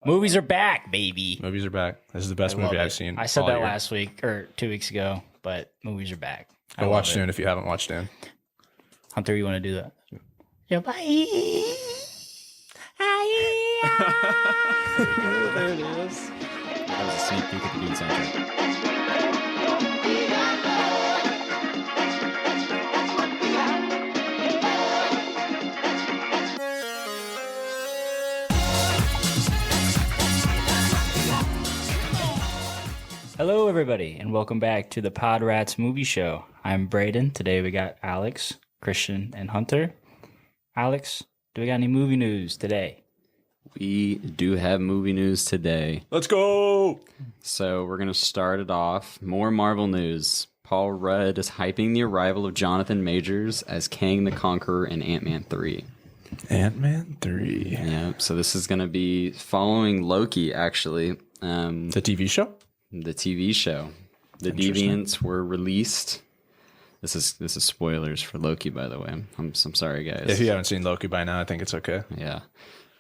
Movies are back, baby. Movies are back. This is the best movie I've seen. I said all that year. last week or 2 weeks ago, but movies are back. Go watch DUNE if you haven't watched DUNE. Hunter, you want to do that? Yeah, bye. There it is. That was a sneak peek at the DUNE soundtrack. Hello, everybody, and welcome back to the PodRats Movie Show. I'm Brayden. Today we got Alex, Christian, and Hunter. Alex, do we got any movie news today? We do have movie news today. Let's go! So we're going to start it off. More Marvel news. Paul Rudd is hyping the arrival of Jonathan Majors as Kang the Conqueror in Ant-Man 3. Ant-Man 3. Yeah, so this is going to be following Loki, actually. The TV show? The TV show. The Deviants were released. This is spoilers for Loki, by the way. I'm sorry, guys. If you haven't seen Loki by now, I think it's okay. Yeah.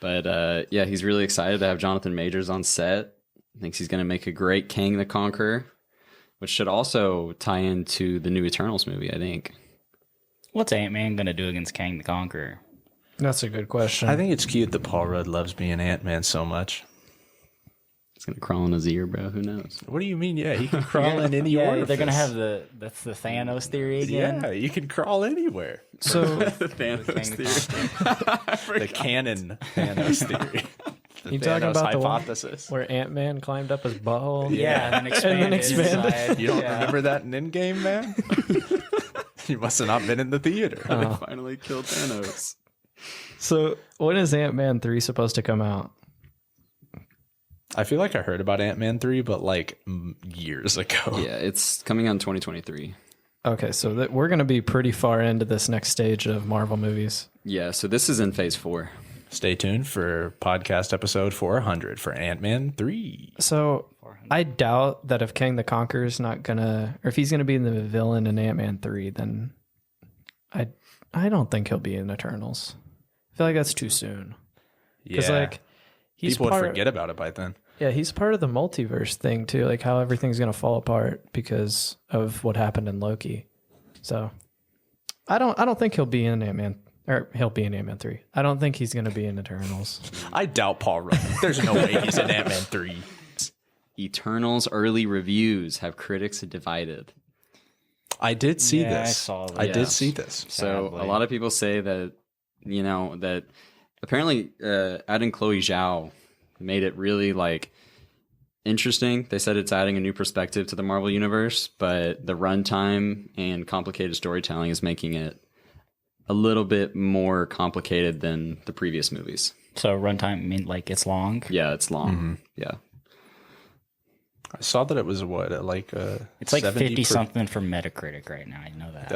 But yeah, he's really excited to have Jonathan Majors on set. Thinks he's going to make a great Kang the Conqueror, which should also tie into the new Eternals movie, I think. What's Ant-Man going to do against Kang the Conqueror? That's a good question. I think it's cute that Paul Rudd loves being Ant-Man so much. He's going to crawl in his ear, bro. Who knows? What do you mean? Yeah, he can crawl in any orifice. They're going to have that's the Thanos theory again. Yeah, you can crawl anywhere. So The Thanos theory. The canon Thanos theory. The you talking Thanos about hypothesis. the one where Ant-Man climbed up his butthole? Yeah, and then expanded. inside. You don't Yeah. remember that in Endgame, man? You must have not been in the theater. They finally killed Thanos. So when is Ant-Man 3 supposed to come out? I feel like I heard about Ant-Man 3, but like years ago. Yeah, it's coming out in 2023. Okay, so we're going to be pretty far into this next stage of Marvel movies. Yeah, so this is in phase 4. Stay tuned for podcast episode 400 for Ant-Man 3. So I doubt that if Kang the Conqueror is not going to, or if he's going to be the villain in Ant-Man 3, then I don't think he'll be in Eternals. I feel like that's too soon. Because like he's people would forget about it by then. Yeah, he's part of the multiverse thing too, like how everything's going to fall apart because of what happened in Loki. So I don't think he'll be in Ant-Man, or he'll be in Ant-Man 3. I don't think he's going to be in Eternals. I doubt Paul Rudd. There's no way he's in Ant-Man 3. Eternals early reviews have critics divided. I did see Yeah, this. I saw that. I Yeah. did see this. So Sadly. a lot of people say that, that apparently adding Chloe Zhao made it really like interesting. They said it's adding a new perspective to the Marvel universe, but the runtime and complicated storytelling is making it a little bit more complicated than the previous movies. So runtime mean like it's long? Yeah, it's long. Mm-hmm. Yeah. I saw that it was like It's like 70 50 something for Metacritic right now. I know that.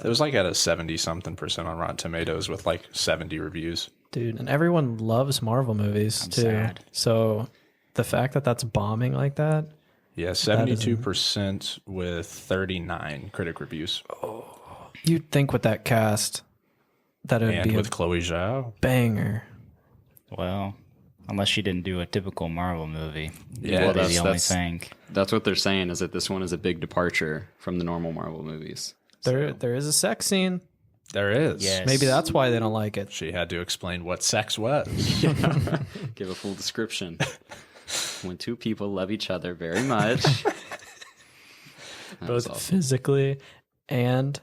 It was like at a 70 something percent on Rotten Tomatoes with like 70 reviews. Dude, and everyone loves Marvel movies too. sad. So the fact that that's bombing like that, Yeah, 72% with 39 critic reviews. you'd think with that cast that it would And be with a Chloe Zhao. banger. Well, unless she didn't do a typical Marvel movie. Yeah, That would be that's- the only that's- thing. That's what they're saying, is that this one is a big departure from the normal Marvel movies. There is a sex scene. There is. Yes. Maybe that's why they don't like it. She had to explain what sex was. Give a full description. When two people love each other very much. That was Both awesome. physically and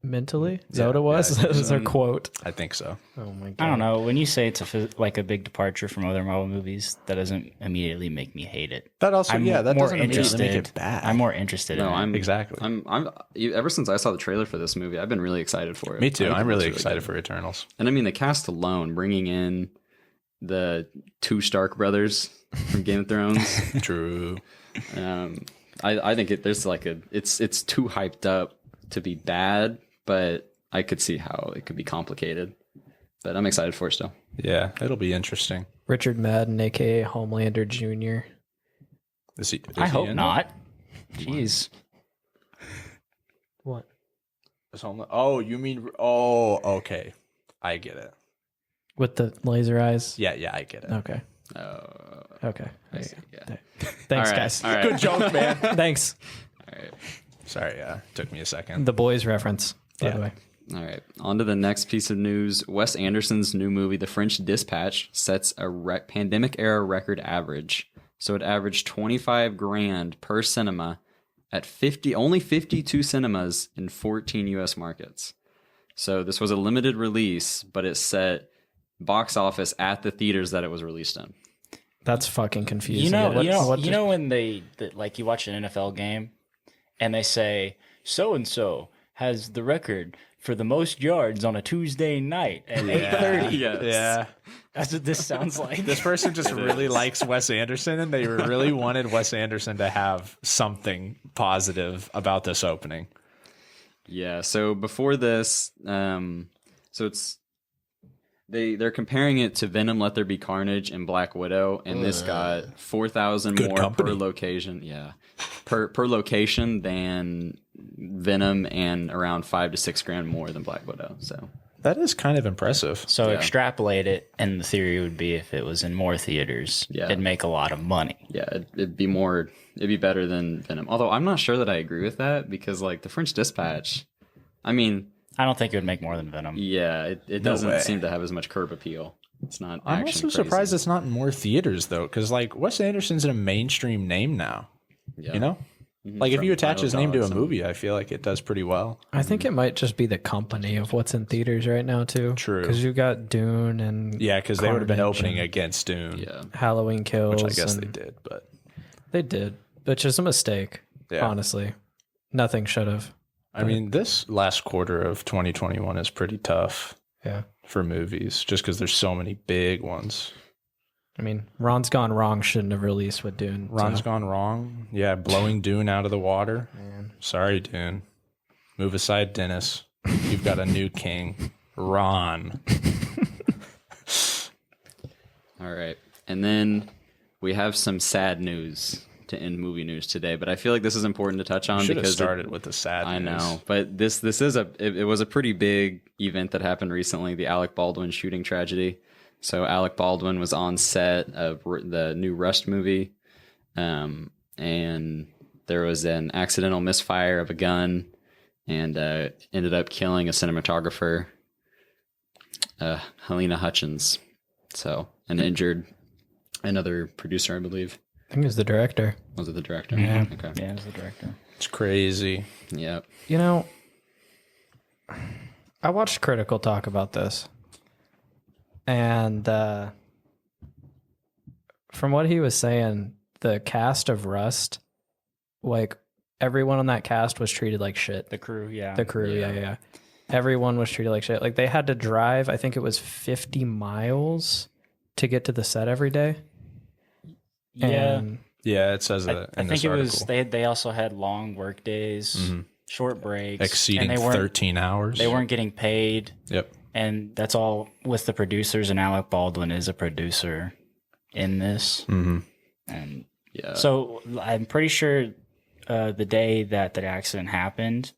mentally. Is that Yeah, what it was? yeah, I think That was so. our quote. I think so. Oh my god. I don't know. When you say it's like a big departure from other Marvel movies, that doesn't immediately make me hate it. That also, I'm that more doesn't immediately make interested. it bad. I'm more interested No, in it. I'm Exactly. I'm ever since I saw the trailer for this movie, I've been really excited for it. Me too. I think I'm it really looks excited good. for Eternals. And I mean, the cast alone, bringing in the two Stark brothers from Game of Thrones. True. I think there's like it's too hyped up to be bad, but I could see how it could be complicated. But I'm excited for it still. Yeah, it'll be interesting. Richard Madden, aka Homelander Jr. Is I he hope in not. Jeez. What? it? Is Oh, you mean? Oh, okay. I get it. With the laser eyes? Yeah, I get it. Okay. Okay. I see, yeah. Thanks, All right, guys. all right. Good joke, man. Thanks. All right. Sorry, took me a second. The boys reference, by the way. All right. On to the next piece of news. Wes Anderson's new movie, The French Dispatch, sets a pandemic era record average. So it averaged 25 grand per cinema at only 52 cinemas in 14 U.S. markets. So this was a limited release, but it set box office at the theaters that it was released in. That's fucking confusing. You know What when like you watch an NFL game and they say so and so has the record for the most yards on a Tuesday night at 8:30. Yes. Yeah. That's what this sounds like. This person just really likes Wes Anderson, and they really wanted Wes Anderson to have something positive about this opening. Yeah. So before this, so it's they're comparing it to Venom, Let There Be Carnage, and Black Widow, and this got 4,000 Good more company. per location. Yeah, per location than Venom, and around 5 to 6 grand more than Black Widow. So That is kind of impressive. So Yeah. extrapolate it, and the theory would be if it was in more theaters, Yeah. it'd make a lot of money. yeah, it'd be better than Venom. Although I'm not sure that I agree with that because like the French Dispatch, I mean, I don't think it would make more than Venom. yeah, it No doesn't way. seem to have as much curb appeal. It's not. I'm action also crazy. surprised it's not in more theaters though, because like Wes Anderson's a mainstream name now. Yeah. You know, Mhm. like if From you attach Isle his of name to a Dogs and- movie, I feel like it does pretty well. I think it might just be the company of what's in theaters right now too. True. Because you've got Dune and Yeah, because they would have been Carnage opening and against Dune, Yeah. Halloween Kills. which I guess they and- did. But They did, which is a mistake. Yeah. Honestly, nothing should have. I mean, this last quarter of 2021 is pretty tough Yeah. for movies, just because there's so many big ones. I mean, Ron's Gone Wrong shouldn't have released with Dune. Ron's so. gone wrong. Yeah, blowing Dune out of the water. Man. Sorry, Dune. Move aside, Dennis. You've got a new king, Ron. All right. And then we have some sad news to end movie news today, but I feel like this is important to touch on Should have because started with the sad I news. know, but this is it was a pretty big event that happened recently, the Alec Baldwin shooting tragedy. So Alec Baldwin was on set of the new Rust movie, and there was an accidental misfire of a gun, and ended up killing a cinematographer, Helena Hutchins. So, and injured another producer, I believe. I think it was the director. Was it the director? Yeah. Okay. Yeah, as the director. It's crazy. Yeah. You know, I watched Critical talk about this, and from what he was saying, the cast of Rust, like everyone on that cast was treated like shit. The crew, yeah. The crew, yeah. Everyone was treated like shit. Like they had to drive, I think it was 50 miles to get to the set every day. Yeah. And Yeah, it says I it in think this it article. was they also had long work days, short breaks, Exceeding and they weren't 13 hours. they weren't getting paid, Yep. and that's all with the producers. And Alec Baldwin is a producer in this, Mm-hmm. and Yeah. so I'm pretty sure the day that the accident happened,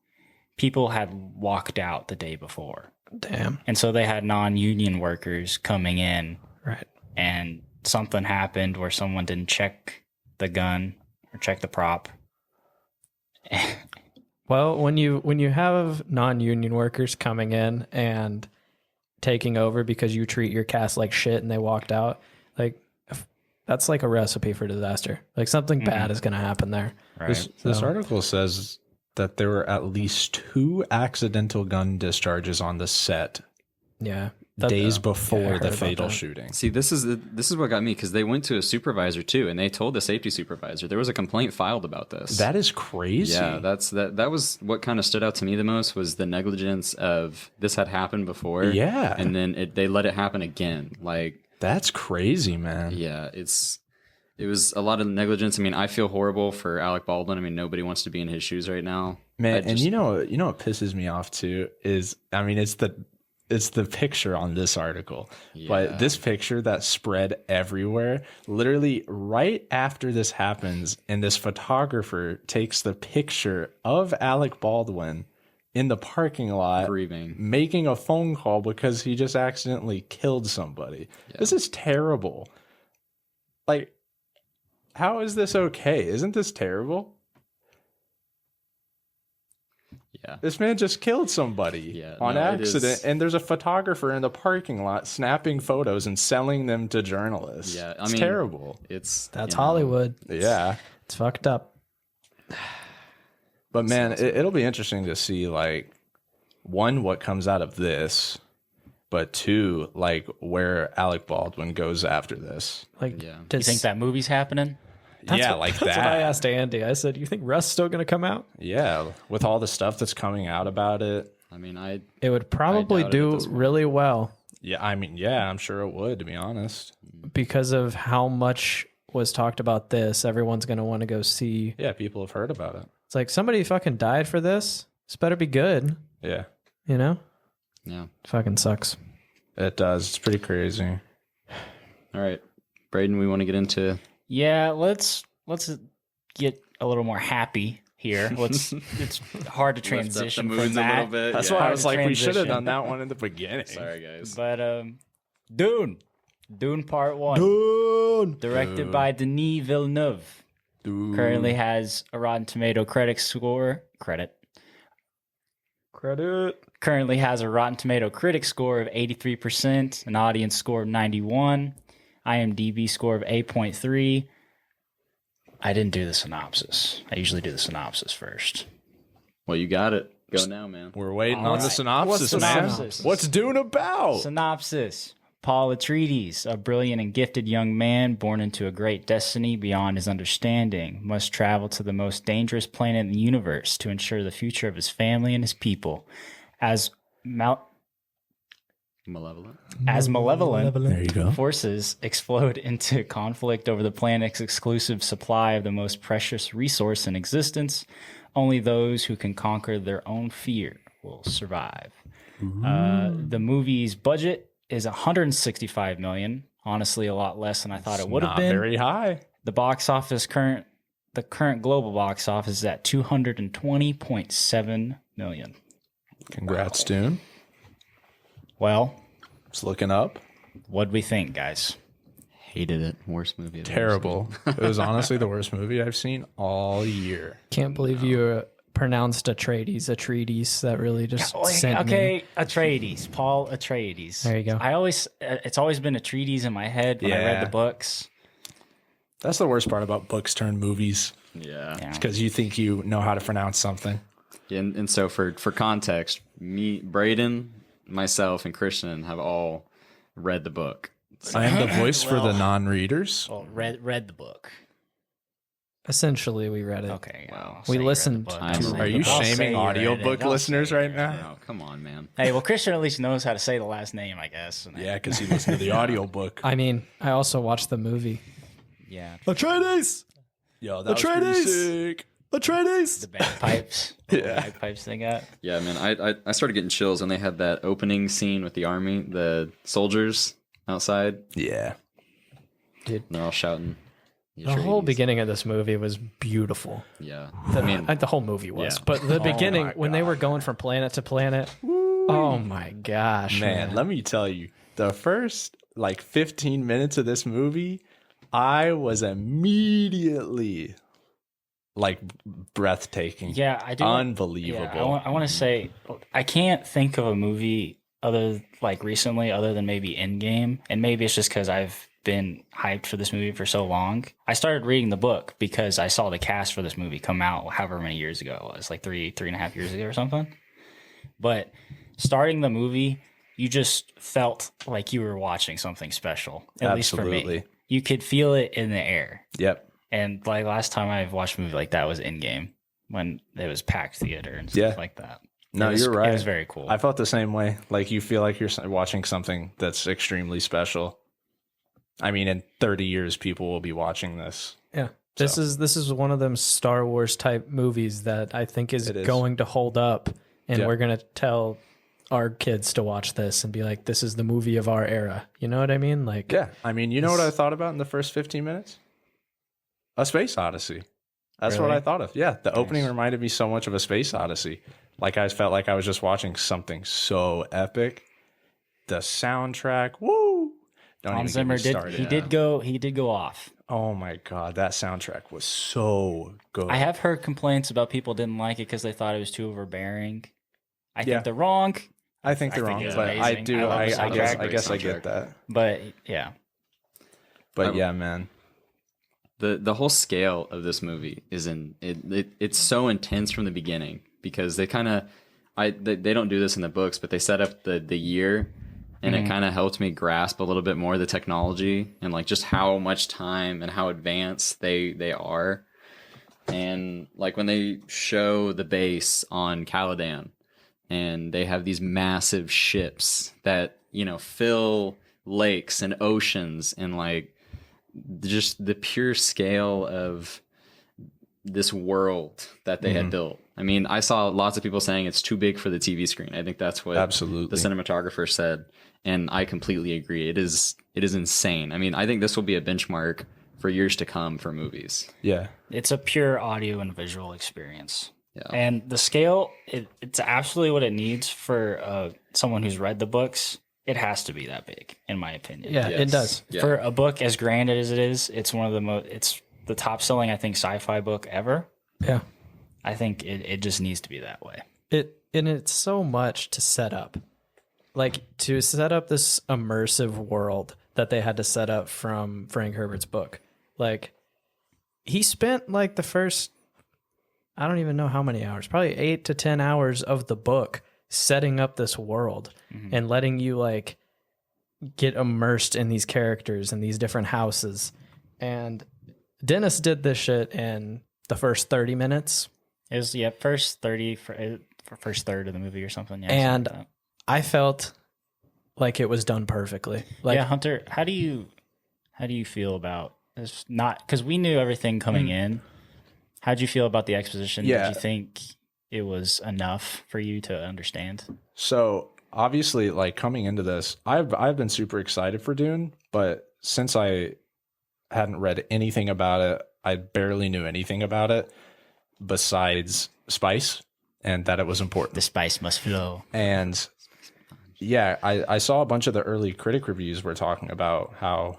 people had walked out the day before, damn. and so they had non-union workers coming in, Right. and something happened where someone didn't check the gun or check the prop. Well, when you have non-union workers coming in and taking over because you treat your cast like shit and they walked out, like that's like a recipe for disaster. Like something bad is going to happen there. Right. This So- article says that there were at least 2 accidental gun discharges on the set Yeah. days yeah, I before heard the about fatal that. shooting. See, this is what got me because they went to a supervisor too, and they told the safety supervisor there was a complaint filed about this. That is crazy. Yeah, that was what kind of stood out to me the most was the negligence of this had happened before. Yeah. and then they let it happen again. Like, That's crazy, man. yeah, it was a lot of negligence. I mean, I feel horrible for Alec Baldwin. I mean, nobody wants to be in his shoes right now. Man, I and just- you know what pisses me off too is, I mean, it's the picture on this article, Yeah. but this picture that spread everywhere, literally right after this happens, and this photographer takes the picture of Alec Baldwin in the parking lot grieving. making a phone call because he just accidentally killed somebody. This is terrible. Like, how is this okay? Isn't this terrible? Yeah. This man just killed somebody on accident, and there's a photographer in the parking lot snapping photos and selling them to journalists. Yeah, it's terrible. That's Hollywood. Yeah. It's fucked up. But man, it'll be interesting to see, like, one, what comes out of this, but two, like, where Alec Baldwin goes after this. Like, Yeah. You think that movie's happening? Like That's that. what I asked Andy. I said, "You think Rust's still going to come out?" Yeah, with all the stuff that's coming out about it. I mean, It would probably doubt it at do this point. really well Yeah, I mean, yeah, I'm sure it would, to be honest. because of how much was talked about this. Everyone's going to want to go see. Yeah, people have heard about it. It's like somebody fucking died for this. This better be good. Yeah, You know? yeah. Fucking sucks. it does. It's pretty crazy. All right, Brayden, we want to get into. Yeah, let's get a little more happy here. It's hard to transition mood from a that. little bit. That's yeah. why I was like, we should have transition. done that one in the beginning. Sorry, guys. But Dune Part 1, directed by Denis Villeneuve, currently has a Rotten Tomato currently has a Rotten Tomato critic score of 83%, an audience score of 91, IMDb score of 8.3. I didn't do the synopsis. I usually do the synopsis first. Well, you got it. Go now, man. We're waiting All on the right. synopsis, What's the man. synopsis? What's Dune about? Synopsis. Paul Atreides, a brilliant and gifted young man born into a great destiny beyond his understanding, must travel to the most dangerous planet in the universe to ensure the future of his family and his people. As Malevolent. malevolent There you go. forces explode into conflict over the planet's exclusive supply of the most precious resource in existence, only those who can conquer their own fear will survive. The movie's budget is $165 million. Honestly, a lot less than I thought it would have Not been. very high. The current global box office is at $220.7 million. Congrats, Dune. Well, It's looking up. what'd we think, guys? Hated it. Worst movie. I've ever Terrible. It was honestly the worst movie I've seen all year. Can't believe you pronounced Atreides. That really just sent me. Atreides, Paul Atreides. There you go. It's always been Atreides in my head when I read Yeah. the books. That's the worst part about books turned movies. seen. Yeah. Yeah. Because you think you know how to pronounce something. And so for context, me, Brayden, myself, and Christian have all read the book. I am the voice for the non-readers. Well, read the book. Essentially, we read it. Okay. I'll We say you read listened the book. to- I'll say Are you I'll say shaming you read it. audiobook I'll listeners say right you now? read it. Oh, come on, man. Hey, well, Christian at least knows how to say the last name, I guess. And Yeah, because he listened to the audiobook. I mean, I also watched the movie. yeah. Atreides! Yo, that was pretty sick. Atreides! The bagpipes. The bagpipes they got. Yeah, man. I started getting chills when they had that opening scene with the army, the soldiers outside. Yeah. And they're all shouting. The whole beginning of this movie was beautiful. Yeah. The whole movie was. Yeah. But the beginning, my when they were going from planet to planet, oh my gosh. Man, let me tell you, the first like 15 minutes of this movie, I was immediately like breathtaking. Yeah, I do. Unbelievable. Yeah, I want to say I can't think of a movie recently other than maybe Endgame, and maybe it's just because I've been hyped for this movie for so long. I started reading the book because I saw the cast for this movie come out however many years ago it was, like three and a half years ago or something. But starting the movie, you just felt like you were watching something special. At least for me, Absolutely. you could feel it in the air. Yep. And like last time I watched a movie like that was Endgame, when it was packed theater and stuff Yeah. like that. No, It was- you're right. It was very cool. I felt the same way. Like you feel like you're watching something that's extremely special. I mean, in 30 years, people will be watching this. Yeah. This is one of them Star Wars type movies that I think is It is. going to hold up, and Yeah. we're going to tell our kids to watch this and be like, this is the movie of our era. You know what I mean? Like, Yeah. I mean, you know what I thought about in the first 15 minutes? A Space Odyssey. That's what Really? I thought of. Yeah. The opening reminded me so much of A Space Odyssey. Like I felt like I was just watching something so epic. The soundtrack, woo! Don't Hans even get me Zimmer started. did go off. Oh my god, that soundtrack was so good. I have heard complaints about people didn't like it because they thought it was too overbearing. I Yeah. think they're wrong, I think they're I think wrong, it's but I amazing. do. I love the I guess. soundtrack. I guess I Great get soundtrack. that. but yeah. But yeah, man. The whole scale of this movie is it's so intense from the beginning because they kind of they don't do this in the books, but they set up the year, and it kind of helped me grasp a little bit more the technology and like just how much time and how advanced they are. And like when they show the base on Caladan and they have these massive ships that, you know, fill lakes and oceans, and like just the pure scale of this world that they had built. I mean, I saw lots of people saying it's too big for the TV screen. I think that's what Absolutely. the cinematographer said, and I completely agree. It is insane. I mean, I think this will be a benchmark for years to come for movies. Yeah. It's a pure audio and visual experience. Yeah. And the scale, it's absolutely what it needs for someone who's read the books. It has to be that big, in my opinion. Yeah, Yes. it does. Yeah. For a book as grand as it is, it's one of the most. It's the top selling, I think, sci-fi book ever. Yeah. I think it just needs to be that way. It's so much to set up. Like to set up this immersive world that they had to set up from Frank Herbert's book. Like he spent like the first, I don't even know how many hours, probably 8 to 10 hours of the book setting up this world and letting you like get immersed in these characters and these different houses. And Dennis did this shit in the first 30 minutes. It was first 30 for first third of the movie or something. Yeah, And something like I felt like it was done perfectly. that. Like Yeah, Hunter, how do you feel about this? Not because we knew everything coming in. How'd you feel about the exposition? Yeah. Did you think it was enough for you to understand? So obviously, like coming into this, I've been super excited for Dune, but since I hadn't read anything about it, I barely knew anything about it besides spice and that it was important. The spice must flow. And yeah, I saw a bunch of the early critic reviews were talking about how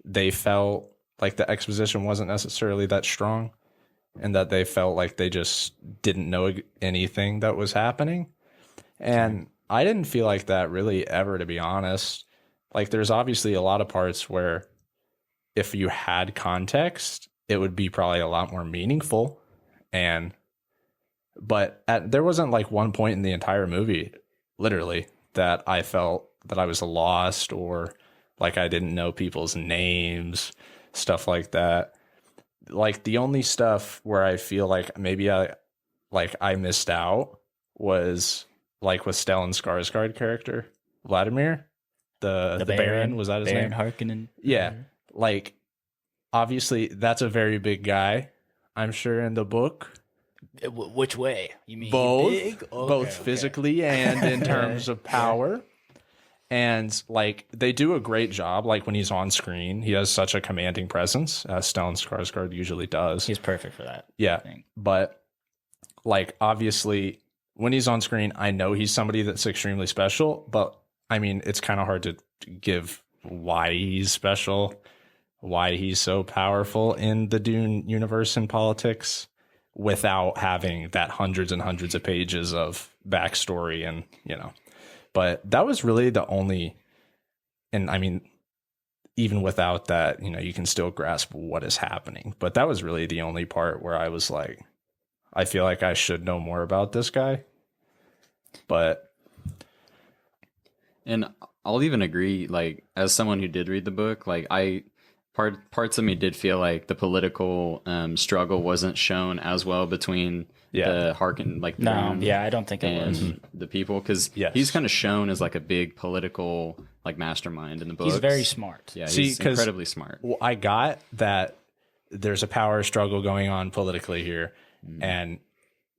they felt like the exposition wasn't necessarily that strong and that they felt like they just didn't know anything that was happening. And I didn't feel like that really ever, to be honest. Like there's obviously a lot of parts where if you had context, it would be probably a lot more meaningful. But there wasn't like one point in the entire movie, literally, that I felt that I was lost or like I didn't know people's names, stuff like that. Like the only stuff where I feel like maybe I missed out was like with Stellan Skarsgård character, Vladimir, the Baron, was that his Baron name? Harkonnen. Yeah. Like obviously that's a very big guy, I'm sure, in the book. Which way? You mean Both, big? Okay, both okay. physically and in terms of power. And like they do a great job. Like when he's on screen, he has such a commanding presence, as Stellan Skarsgård usually does. He's perfect for that. Yeah, I think. but like obviously when he's on screen, I know he's somebody that's extremely special. But I mean, it's kind of hard to give why he's special, why he's so powerful in the Dune universe and politics, without having that hundreds and hundreds of pages of backstory and, you know. But that was really the only, and I mean, even without that, you know, you can still grasp what is happening. But that was really the only part where I was like, I feel like I should know more about this guy. But And I'll even agree, like, as someone who did read the book, like, parts of me did feel like the political struggle wasn't shown as well between the Harkin, like, No, Thrawn yeah, I don't think it was. and the people, because Yes. he's kind of shown as like a big political like mastermind in the book. He's very smart. Yeah, See, he's 'cause- incredibly smart. well, I got that there's a power struggle going on politically here. And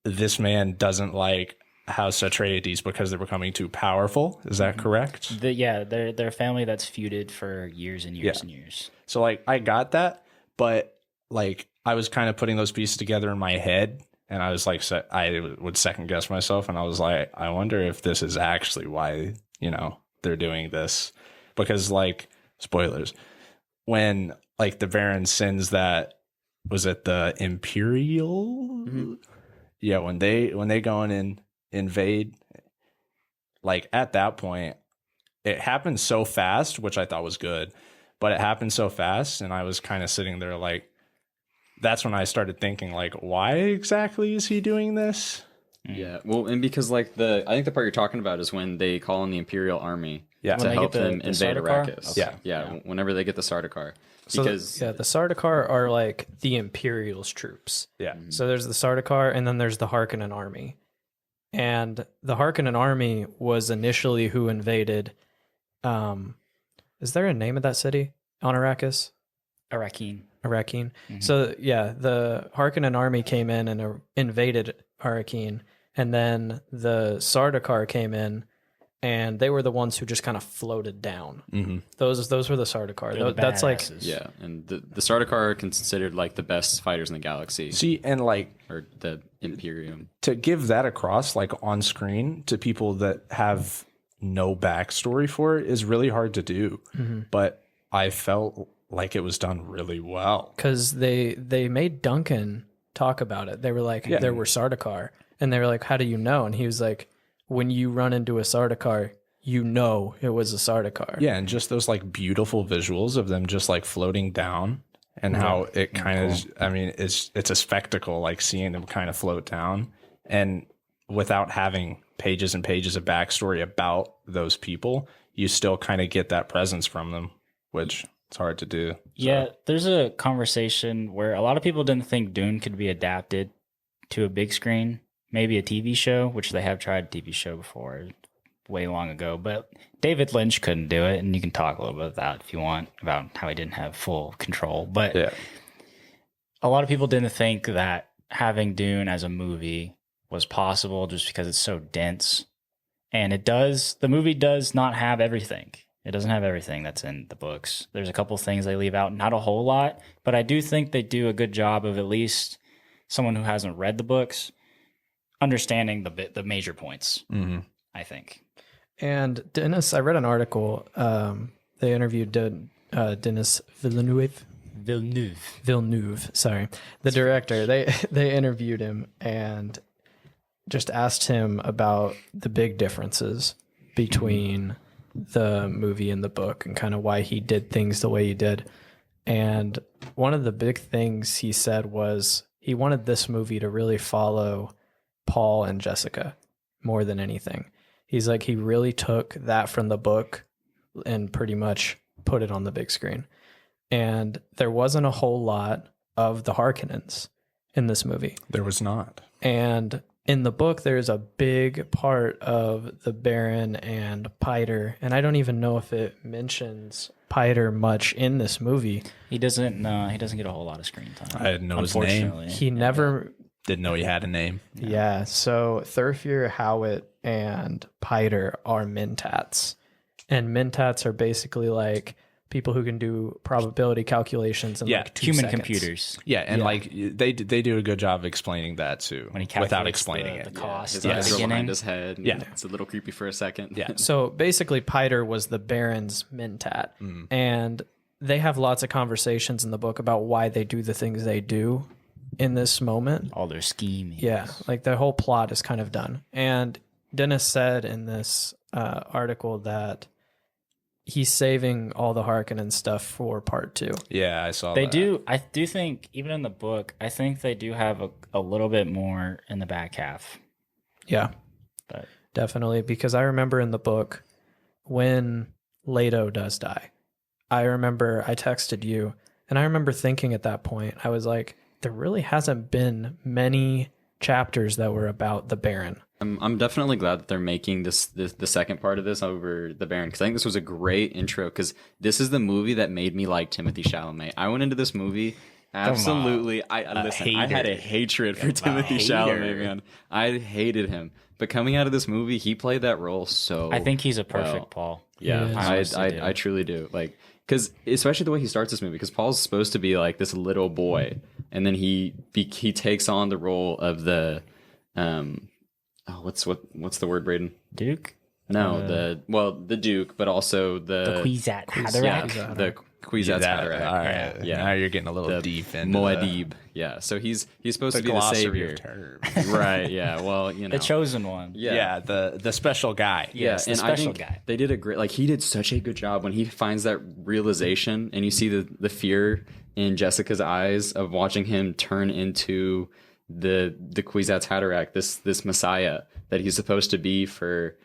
this man doesn't like House Atreides because they're becoming too powerful. Is that correct? They're a family that's feuded for years and years Yeah. and years. So like I got that, but like I was kind of putting those pieces together in my head, and I was like, I would second guess myself, and I was like, I wonder if this is actually why, you know, they're doing this, because like spoilers, when like the Baron sends that, was it the Imperial? Yeah, when they go in and invade, like at that point, it happened so fast, which I thought was good, but it happened so fast, and I was kind of sitting there like, that's when I started thinking like, why exactly is he doing this? Yeah, well, and because like I think the part you're talking about is when they call in the Imperial Army Yeah. to When they help get the them invade Sardaukar? Arrakis. Okay. Yeah, whenever they get the Sardaukar. So Because the Sardaukar are like the Imperial's troops. Yeah. So there's the Sardaukar, and then there's the Harkonnen army. And the Harkonnen army was initially who invaded. Is there a name of that city on Arrakis? Arakeen. Arakeen. So yeah, the Harkonnen army came in and invaded Arakeen, and then the Sardaukar came in, and they were the ones who just kind of floated down. Those were the Sardaukar. They're the That's like badasses. yeah, and the Sardaukar are considered like the best fighters in the galaxy, See, and like or the Imperium. to give that across like on screen to people that have no backstory for it is really hard to do. But I felt like it was done really well. because they made Duncan talk about it. They were like, there were Sardaukar, and they were like, how do you know? And he was like, when you run into a Sardaukar, you know it was a Sardaukar. Yeah, and just those like beautiful visuals of them just like floating down, and how it kind of, I mean, it's a spectacle like seeing them kind of float down, and without having pages and pages of backstory about those people, you still kind of get that presence from them, which it's hard to do. Yeah, there's a conversation where a lot of people didn't think Dune could be adapted to a big screen, maybe a TV show, which they have tried a TV show before way long ago, but David Lynch couldn't do it, and you can talk a little bit about that if you want, about how he didn't have full control. But Yeah. a lot of people didn't think that having Dune as a movie was possible just because it's so dense. And the movie does not have everything. It doesn't have everything that's in the books. There's a couple things they leave out, not a whole lot, but I do think they do a good job of at least someone who hasn't read the books understanding the major points, I think. And Dennis, I read an article. They interviewed Denis Villeneuve, sorry, the director. They interviewed him and just asked him about the big differences between the movie and the book and kind of why he did things the way he did. And one of the big things he said was he wanted this movie to really follow Paul and Jessica more than anything. He's like, he really took that from the book and pretty much put it on the big screen. And there wasn't a whole lot of the Harkonnens in this movie. There was not. And in the book, there's a big part of the Baron and Piter. And I don't even know if it mentions Piter much in this movie. He doesn't get a whole lot of screen time. I didn't know his name. Unfortunately. He never... Didn't know he had a name. Yeah, so Thurfir, Howitt, and Piter are Mentats. And Mentats are basically like people who can do probability calculations in like 2 human seconds. computers. Yeah, and like they do a good job of explaining that too, When he without calculates explaining the it. cost His at eyes the are behind beginning. his head. And Yeah. it's a little creepy for a second. Yeah. So basically, Piter was the Baron's Mentat. And they have lots of conversations in the book about why they do the things they do in this moment. All their scheming. Yeah, like the whole plot is kind of done. And Dennis said in this article that he's saving all the Harkonnen stuff for part 2. Yeah, I saw They that. do. I do think, even in the book, I think they do have a little bit more in the back half. Yeah, But definitely. Because I remember in the book when Leto does die, I remember I texted you, and I remember thinking at that point, I was like, there really hasn't been many chapters that were about the Baron. I'm definitely glad that they're making the second part of this over the Baron, because I think this was a great intro, because this is the movie that made me like Timothy Chalamet. I went into this movie absolutely. I had a hatred for Timothy Chalamet, man. I hated him, but coming out of this movie, he played that role so. I think he's a perfect well. Paul. Yeah, He is. I honestly do. I truly do. Like, because especially the way he starts this movie, because Paul's supposed to be like this little boy, and then he takes on the role of the what's the word, Brayden? Duke? No, the Duke, but also the Kwisatz yeah, Haderach? Kwisatz Haderach. All right. Yeah. Now you're getting a little The deep into Muad'Dib. Yeah. So he's supposed to be the glossary savior. of terms. Right. Yeah. Well, you know. The chosen one. Yeah. The special guy. Yes, the and special I think guy. they did a great, like he did such a good job when he finds that realization, and you see the fear in Jessica's eyes of watching him turn into the Kwisatz Haderach, this messiah that he's supposed to be for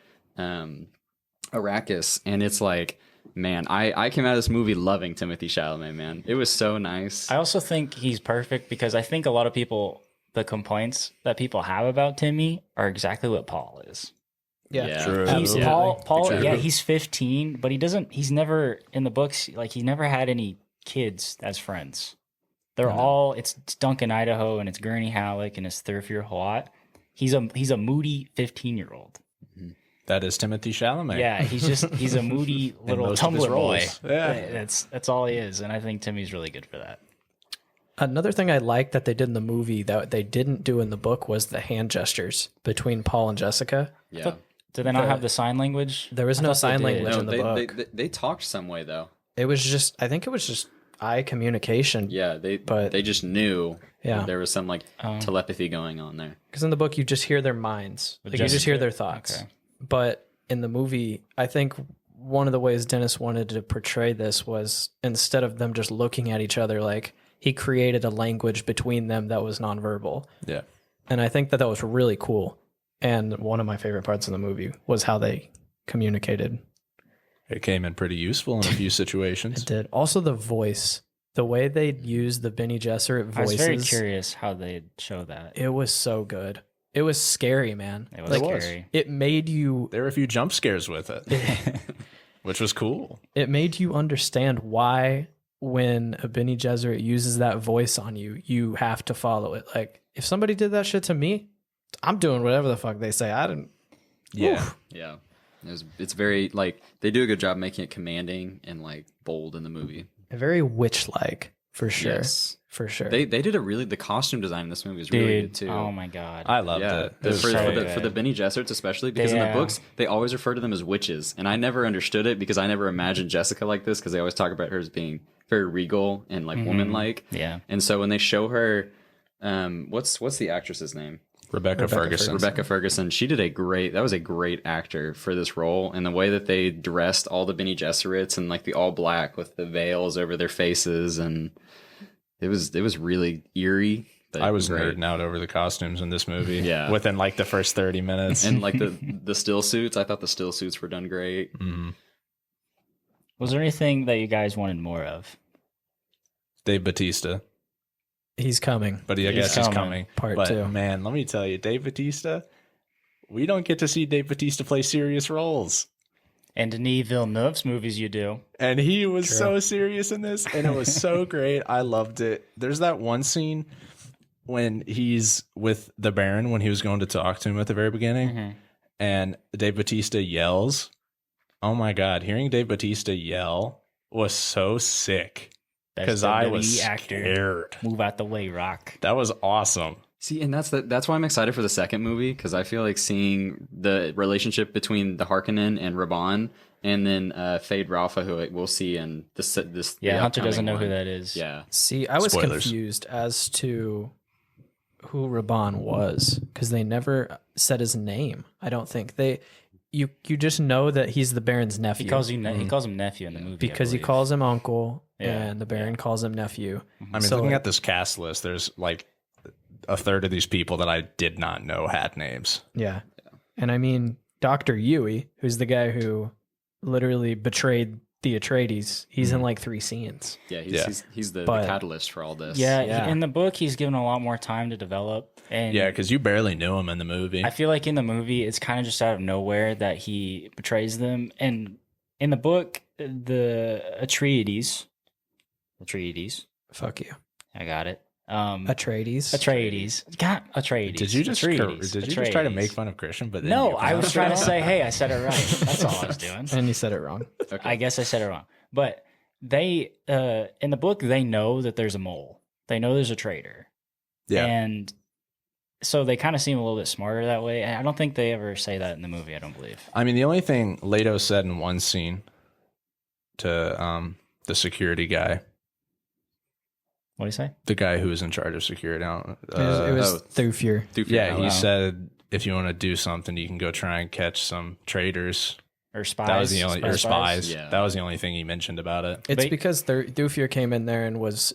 Arrakis, and it's like, man, I came out of this movie loving Timothée Chalamet, man. It was so nice. I also think he's perfect because I think a lot of people, the complaints that people have about Timmy are exactly what Paul is. Yeah. True. He's Absolutely. Paul. True. Yeah, he's 15, but he's never in the books. Like he never had any kids as friends. They're all it's Duncan Idaho and it's Gurney Halleck and it's Thurfir Hawat. He's a moody 15-year-old. That is Timothée Chalamet. Yeah, he's a moody little most of his Tumblr boy. roles. Yeah. That's all he is, and I think Timmy's really good for that. Another thing I liked that they did in the movie that they didn't do in the book was the hand gestures between Paul and Jessica. Yeah. Do they not have the sign language? There was I no thought they sign did. language No, in the book. they talked some way though. It was just, I think it was just eye communication. Yeah, But- they just knew Yeah. that there was some like telepathy going on there. Because in the book, you just hear their minds. Like, you just Jessica. hear their thoughts. Okay. But in the movie, I think one of the ways Dennis wanted to portray this was instead of them just looking at each other, like he created a language between them that was nonverbal. Yeah. And I think that was really cool. And one of my favorite parts of the movie was how they communicated. It came in pretty useful in a few situations. It did. Also, the voice, the way they used the Benny Gesserit voices. I was very curious how they'd show that. It was so good. It was scary, man. It was was. scary. It made you There were a few jump scares with it, which was cool. it made you understand why when a Benny Gesserit uses that voice on you, you have to follow it. Like if somebody did that shit to me, I'm doing whatever the fuck they say. I didn't. Yeah. Oof. Yeah. It's very like they do a good job making it commanding and like bold in the movie. Very witch-like for sure. Yes. For sure. They did the costume design in this movie is really good Dude, too. oh my god. I loved Yeah, it. It was for, so for, the, good. for the Benny Gesserits especially, because in the Yeah. books they always refer to them as witches, and I never understood it because I never imagined Jessica like this because they always talk about her as being very regal and like woman-like. Yeah. And so when they show her, what's the actress's name? Rebecca Ferguson. Rebecca Ferguson. She did that was a great actor for this role, and the way that they dressed all the Benny Gesserits and like the all black with the veils over their faces, and it was really eerie. But I was great. nerding out over the costumes in this movie. Yeah. Within like the first 30 minutes. And like the still suits, I thought the still suits were done great. Was there anything that you guys wanted more of? Dave Bautista. He's coming. But I guess he's coming. Part but, two. Man, let me tell you, Dave Bautista, we don't get to see Dave Bautista play serious roles. And Denis Villeneuve's movies you do. And he was so serious in this, and it was so great. I loved it. There's that one scene when he's with the Baron when he was going to talk to him at the very beginning, and Dave Bautista yells. Oh my God, hearing Dave Bautista yell was so sick because I was scared. Move out the way, Rock. That was awesome. See, and that's why I'm excited for the second movie, because I feel like seeing the relationship between the Harkonnen and Raban, and then Fade Ralpha, who we'll see in this. Yeah, the Hunter doesn't upcoming know who one. that is. Yeah, See, I was Spoilers. confused as to who Raban was because they never said his name. I don't think you just know that he's the Baron's nephew He calls him nephew in the movie I because he believe. calls him uncle Yeah, and the Baron calls him nephew. I mean, So, looking like- at this cast list, there's like a third of these people that I did not know had names. Yeah. And I mean, Dr. Yui, who's the guy who literally betrayed the Atreides, he's in like 3 scenes. yeah, Yeah. he's the But- catalyst for all this. Yeah, Yeah. in the book he's given a lot more time to develop. And Yeah, because you barely knew him in the movie. I feel like in the movie it's kind of just out of nowhere that he betrays them. And in the book, the Atreides, Fuck you. I got it. Atreides. God, Atreides. Did you just try to make Atreides. fun of Christian? But then No, you I was pronounced trying to it say, hey, I said it right. That's all I was doing. And you said it wrong. I guess I said it wrong. But they, in the book, they know that there's a mole. They know there's a traitor. Yeah. And so they kind of seem a little bit smarter that way. I don't think they ever say that in the movie, I don't believe. I mean, the only thing Leto said in one scene to the security guy, What do you say? the guy who was in charge of security. I don't, It was Thufir. yeah, he wow. said if you want to do something, you can go try and catch some traitors. Or spies? That was the only or spies. Yeah. That was the only thing he mentioned about it. It's But- because Thufir came in there and was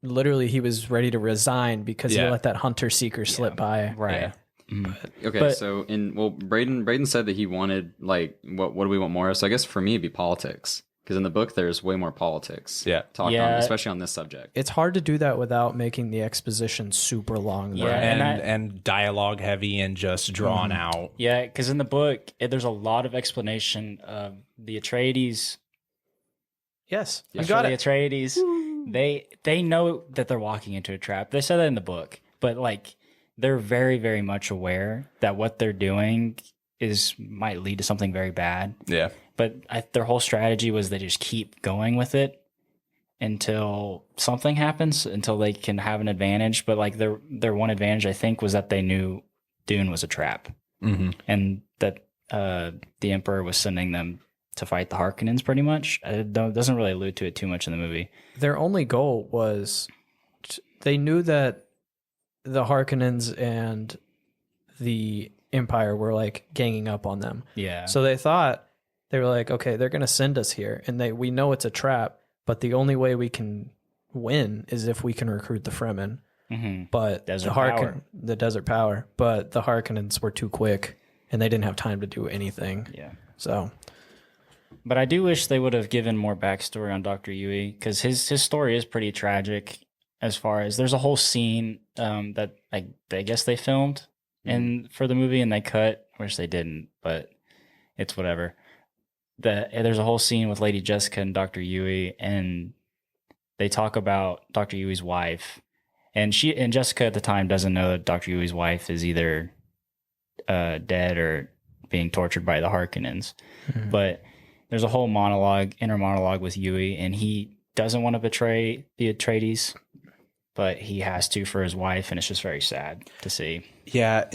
literally he was ready to resign because he Yeah. let that hunter seeker slip by. Right. Yeah. Okay, But- so Brayden said that he wanted like what do we want more of? So I guess for me it'd be politics because in the book there's way more politics. Yeah. talked on, Yeah. especially on this subject. It's hard to do that without making the exposition super long. though. Yeah. And dialogue heavy and just drawn out. Yeah, because in the book, there's a lot of explanation of the Atreides. Yes, you For got the it. Atreides, they know that they're walking into a trap. They said that in the book, but like they're very, very much aware that what they're doing might lead to something very bad. Yeah. But their whole strategy was they just keep going with it until something happens, until they can have an advantage. But like their one advantage, I think, was that they knew Dune was a trap, and that the Emperor was sending them to fight the Harkonnens. Pretty much, it doesn't really allude to it too much in the movie. Their only goal was they knew that the Harkonnens and the Empire were like ganging up on them. Yeah. So they thought they were like, okay, they're going to send us here, and we know it's a trap, but the only way we can win is if we can recruit the Fremen. Mm-hmm. But the desert power, but the Harkonnens were too quick, and they didn't have time to do anything. Yeah. So But I do wish they would have given more backstory on Dr. Yui, because his story is pretty tragic. As far as there's a whole scene that I guess they filmed for the movie and they cut, which they didn't, but it's whatever. There's a whole scene with Lady Jessica and Dr. Yui, and they talk about Dr. Yui's wife, and Jessica at the time doesn't know that Dr. Yui's wife is either dead or being tortured by the Harkonnens. But there's a whole inner monologue with Yui, and he doesn't want to betray the Atreides, but he has to for his wife, and it's just very sad to see. Yeah,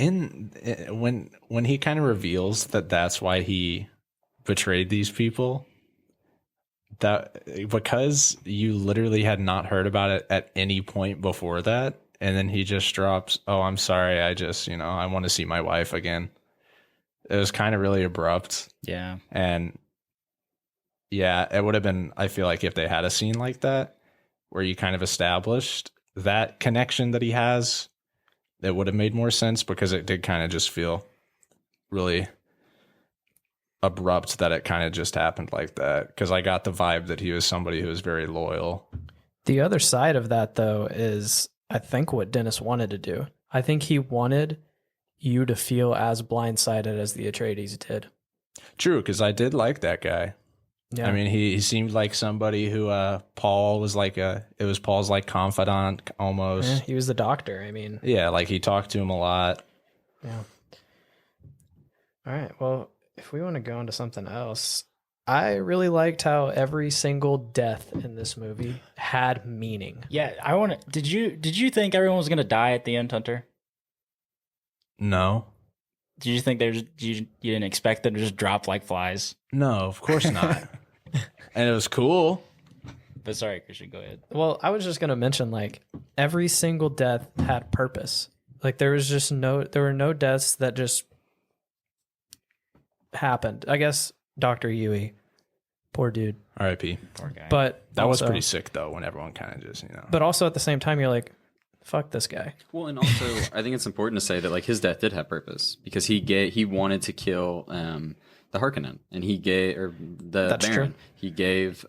when he kind of reveals that that's why he betrayed these people, that because you literally had not heard about it at any point before that, and then he just drops, "Oh, I'm sorry, I just, I want to see my wife again." It was kind of really abrupt. Yeah. And yeah, it would have been, I feel like if they had a scene like that where you kind of established that connection that he has, it would have made more sense, because it did kind of just feel really abrupt that it kind of just happened like that. Because I got the vibe that he was somebody who was very loyal. the other side of that, though, is I think what Dennis wanted to do. I think he wanted you to feel as blindsided as the Atreides did. True, because I did like that guy. Yeah. I mean, he seemed like somebody who Paul was like it was Paul's like confidant almost. Yeah, he was the doctor. I mean, Yeah, like he talked to him a lot. yeah. All right. Well, if we want to go into something else, I really liked how every single death in this movie had meaning. Yeah, I want to. Did you think everyone was gonna die at the end, Hunter? No. Did you think you didn't expect them to just drop like flies? No, of course not. And it was cool. But sorry, Christian, go ahead. Well, I was just going to mention, like, every single death had purpose. Like, there were no deaths that just happened. I guess Dr. Yui, poor dude. R.I.P. Poor guy. But That was also- pretty sick though, when everyone kind of just, But also at the same time, you're like, fuck this guy. Well, and also I think it's important to say that like his death did have purpose because he wanted to kill the Harkonnen, and he gave the That's Baron. true. He gave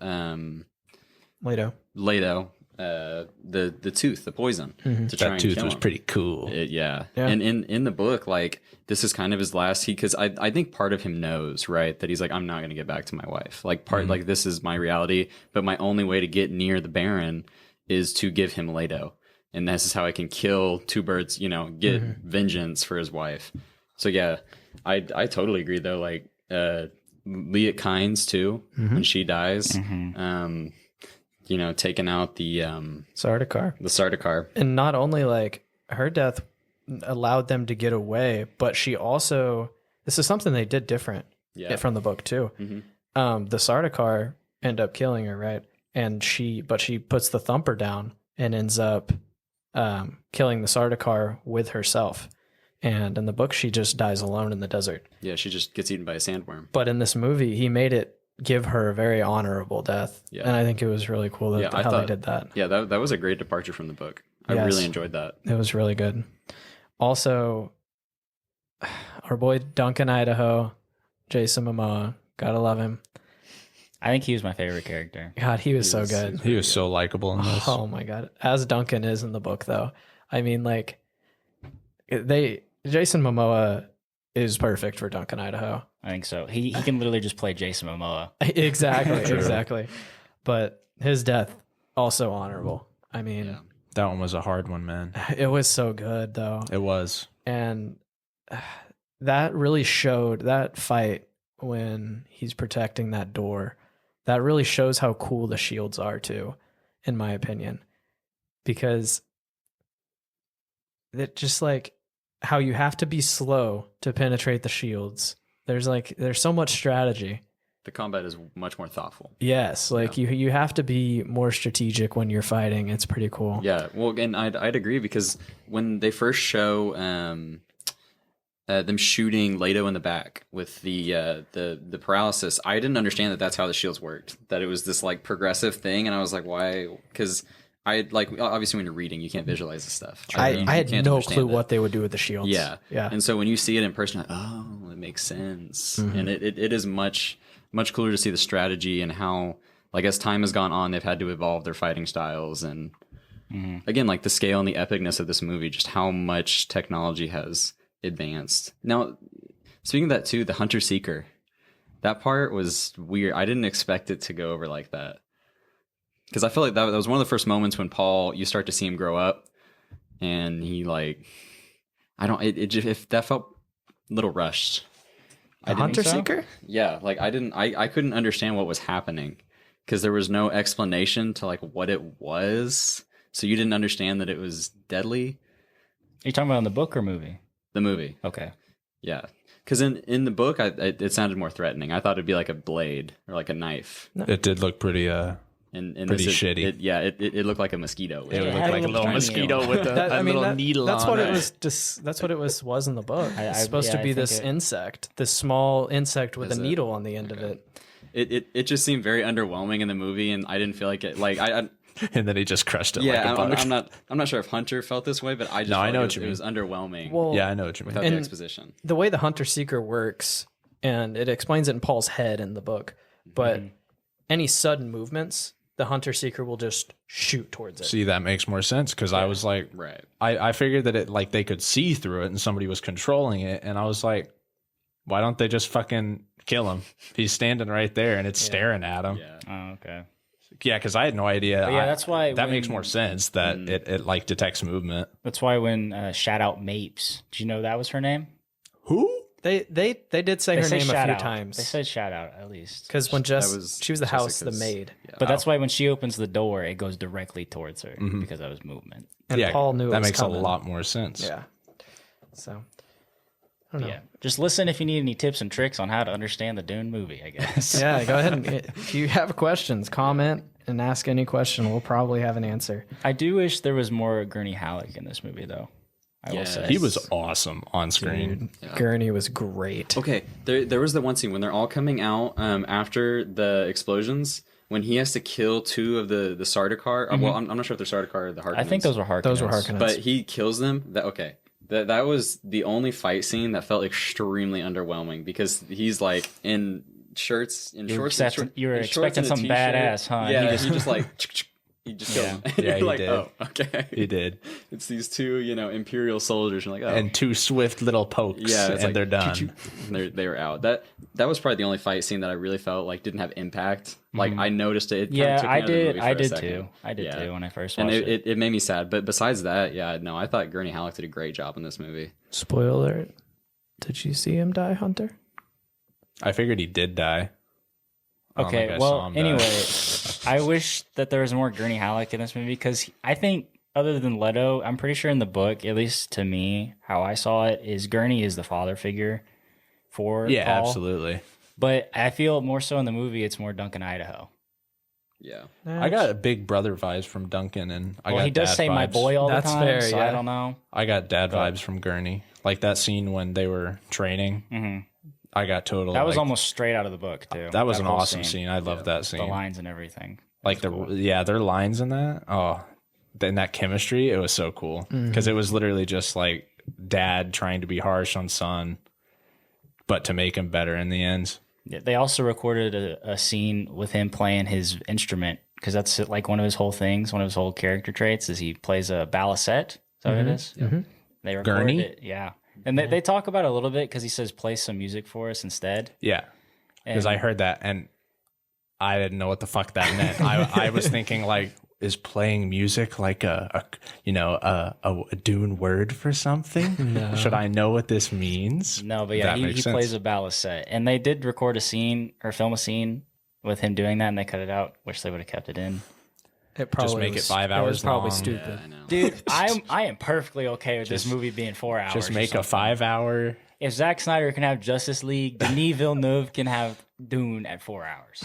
Leto. Leto the tooth, the poison to try that and tooth kill was him. pretty cool. Yeah. Yeah. And in the book, like this is kind of his last. Because I think part of him knows, right, that he's like, I'm not going to get back to my wife. Like like this is my reality, but my only way to get near the Baron is to give him Leto, and this is how I can kill two birds. Get vengeance for his wife. So yeah, I totally agree though. Like Leah Kynes too, when she dies. Taking out the Sardaukar. Sardaukar. And not only, like, her death allowed them to get away, but she also, this is something they did different Yeah. from the book too. The Sardaukar end up killing her, right? and she puts the thumper down and ends up killing the Sardaukar with herself. And in the book, she just dies alone in the desert. Yeah, she just gets eaten by a sandworm. But in this movie, he made it give her a very honorable death. Yeah. And I think it was really cool that how they did that. Yeah, that was a great departure from the book. I Yes. really enjoyed that. It was really good. Also, our boy Duncan Idaho, Jason Momoa, gotta love him. I think he was my favorite character. God, he was so good. He was so likable in this. Oh my God. As Duncan is in the book, though. I mean, like, Jason Momoa is perfect for Duncan Idaho. I think so. He can literally just play Jason Momoa. Exactly. But his death, also honorable. I mean, That one was a hard one, man. it was so good, though. It was. And that really showed that fight when he's protecting that door. That really shows how cool the shields are, too, in my opinion. Because it just like how you have to be slow to penetrate the shields. There's so much strategy. The combat is much more thoughtful. Yes, like you have to be more strategic when you're fighting. It's pretty cool. Yeah, well, and I'd agree because when they first show them shooting Leto in the back with the paralysis, I didn't understand that that's how the shields worked. That it was this like progressive thing, and I was like, why? Because I like obviously when you're reading, you can't visualize this stuff. I You had can't no understand clue it. what they would do with the shields. Yeah, yeah. And so when you see it in person, you're like, oh, it makes sense, Mm-hmm. and it is much cooler to see the strategy and how, like, as time has gone on, they've had to evolve their fighting styles and again, like the scale and the epicness of this movie, just how much technology has advanced. Now, speaking of that too, the Hunter Seeker, that part was weird. I didn't expect it to go over like that because I feel like that was one of the first moments when Paul, you start to see him grow up, and he like, if that felt a little rushed. The Hunter Seeker? Yeah, like I couldn't understand what was happening because there was no explanation to like what it was. So you didn't understand that it was deadly. Are you talking about in the book or movie? The movie. Okay. Yeah. Because in the book, it sounded more threatening. I thought it'd be like a blade or like a knife. It did look pretty And pretty this, shitty. it looked like a mosquito. It had looked like a a little tiny mosquito one. with a little needle that's on what it. it was. That's what it was in the book. It's supposed to I be think this it- insect, this small insect with a Is it? needle on the end of it. It just seemed very underwhelming in the movie, and I didn't feel like it. Like I And then he just crushed it yeah, like a bug. I'm not sure if Hunter felt this way, but I just No, I felt know like what you it was underwhelming. Well, Yeah, I know what you mean. without and- the exposition. the way the Hunter Seeker works, and it explains it in Paul's head in the book, but any sudden movements, the Hunter Seeker will just shoot towards it. See, that makes more sense because I was like, Right. I figured that it like they could see through it and somebody was controlling it, and I was like, why don't they just fucking kill him? He's standing right there and it's staring at him. Yeah. Oh, okay. Yeah, because I had no idea. But yeah, that's why that when- makes more sense that it like detects movement. That's why when shout out Mapes, did you know that was her name? Who? They did say They her said name a shout few out. times. They said shout out at least. Because when That was she was the house, the Jessica's- maid, Yeah. But that's why when she opens the door, it goes directly towards her because that was movement. and Yeah, Paul knew it that was makes coming. a lot more sense. Yeah. So I don't know. Yeah. Just listen if you need any tips and tricks on how to understand the Dune movie, I guess. Yeah, go ahead and if you have questions, comment and ask any question. We'll probably have an answer. I do wish there was more Gurney Halleck in this movie, though. I will say. He was awesome on screen. Gurney was great. Okay, there was the one scene when they're all coming out after the explosions, when he has to kill two of the Sardaukar. Well, I'm not sure if they're Sardaukar or the Harkonnens. I think those were Harkonnens. Those were Harkonnens. But he kills them. That was the only fight scene that felt extremely underwhelming because he's like in shorts You were shorts. you were in shorts expecting and a something t-shirt. badass, huh? Yeah, He he just like he just kills them. Yeah, he You're like, did. oh, okay. He did. It's these two, Imperial soldiers. You're like, oh, And two swift little pokes, yeah, it's and like, they're done. choo-choo. And they were out. That was probably the only fight scene that I really felt like didn't have impact. Like I noticed it. It kinda Yeah, took me I out of the movie did. for I a did second. too. I did Yeah. too when I first And watched it. it made me sad. But besides that, yeah, no, I thought Gurney Halleck did a great job in this movie. Spoiler alert. Did you see him die, Hunter? I figured he did die. I don't think Okay, I saw well, him die. anyway, I wish that there was more Gurney Halleck in this movie because I think, other than Leto, I'm pretty sure in the book, at least to me, how I saw it, is Gurney is the father figure for Yeah, Paul. absolutely. But I feel more so in the movie, it's more Duncan Idaho. Yeah. I got big brother vibes from Duncan, and I got he does dad say my vibes. boy all That's the time, fair, so yeah. I don't know. I got dad vibes from Gurney. Like that scene when they were training. I got total. That was like, almost straight out of the book too. that was an whole awesome scene. I loved that scene. The lines and everything. Like their lines in that. Oh, then that chemistry. It was so cool because it was literally just like dad trying to be harsh on son, but to make him better in the end. Yeah, they also recorded a scene with him playing his instrument because that's like one of his whole things. One of his whole character traits is he plays a balisette. Is that what it is? They recorded Gurney? it. Yeah. And they talk about it a little bit because he says, play some music for us instead. Yeah, because I heard that and I didn't know what the fuck that meant. I was thinking like, is playing music like a Dune word for something? No. Should I know what this means? No, but yeah, he plays a balisette. And they did record a scene or film a scene with him doing that, and they cut it out. Wish they would have kept it in. It probably Just make it 5 It hours was probably long. stupid. Yeah, I know. Dude, I am perfectly okay with this movie being 4 hours. Just or make a something. 5 hour. If Zack Snyder can have Justice League, Denis Villeneuve can have Dune at 4 hours.